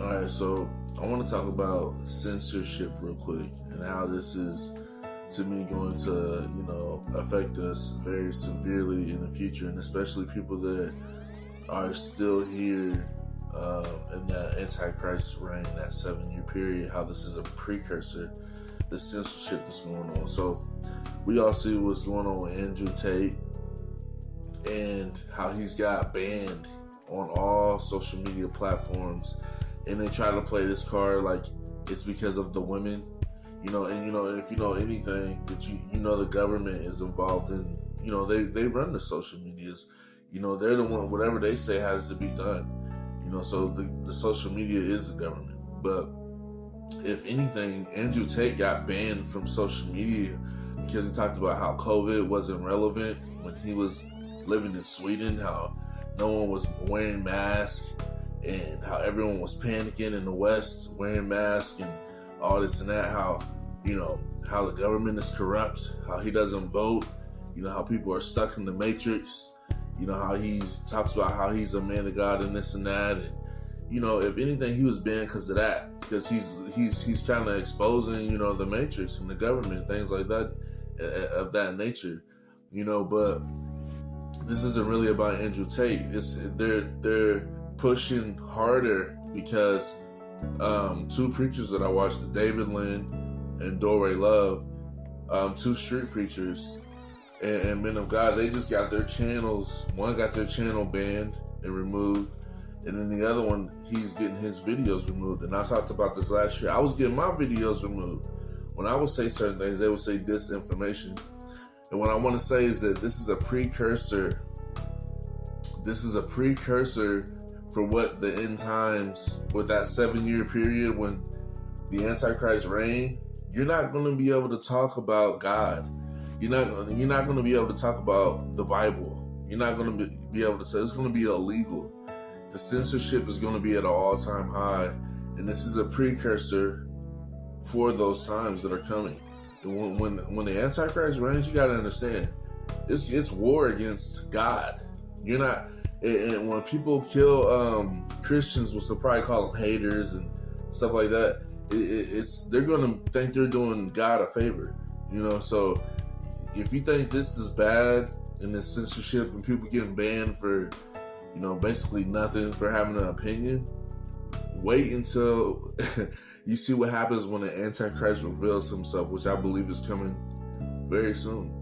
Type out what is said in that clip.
All right, so I want to talk about censorship real quick and how this is, to me, going to, affect us very severely in the future, and especially people that are still here in that Antichrist reign, that 7-year period, how this is a precursor, the censorship that's going on. So we all see what's going on with Andrew Tate and how he's got banned on all social media platforms, and they try to play this card like it's because of the women, and if you know anything, that the government is involved in, they run the social medias, they're the one, whatever they say has to be done, so the social media is the government. But if anything, Andrew Tate got banned from social media because he talked about how COVID wasn't relevant when he was living in Sweden, how no one was wearing masks, and how everyone was panicking in the West wearing masks and all this and that, how the government is corrupt, how he doesn't vote, how people are stuck in the matrix, how he talks about how he's a man of God and this and that. And if anything, he was banned because of that, because he's kind of exposing the matrix and the government, things like that, of that nature. But this isn't really about Andrew Tate. They're pushing harder because two preachers that I watched, David Lynn and Dore Love, two street preachers and men of God, they just got their channels. One got their channel banned and removed, and then the other one, he's getting his videos removed. And I talked about this last year. I was getting my videos removed. When I would say certain things, they would say disinformation. And what I want to say is that this is a precursor. This is a precursor for what the end times, with that 7-year period when the Antichrist reign. You're not going to be able to talk about God. You're not going to be able to talk about the Bible. You're not going to be able to say, it's going to be illegal. The censorship is going to be at an all-time high, and this is a precursor for those times that are coming. And when the Antichrist reigns, you got to understand, it's war against God. You're not, and when people kill Christians, which they'll probably call them haters and stuff like that, they're going to think they're doing God a favor. So if you think this is bad and this censorship and people getting banned for basically nothing, for having an opinion, wait until you see what happens when the Antichrist reveals himself, which I believe is coming very soon.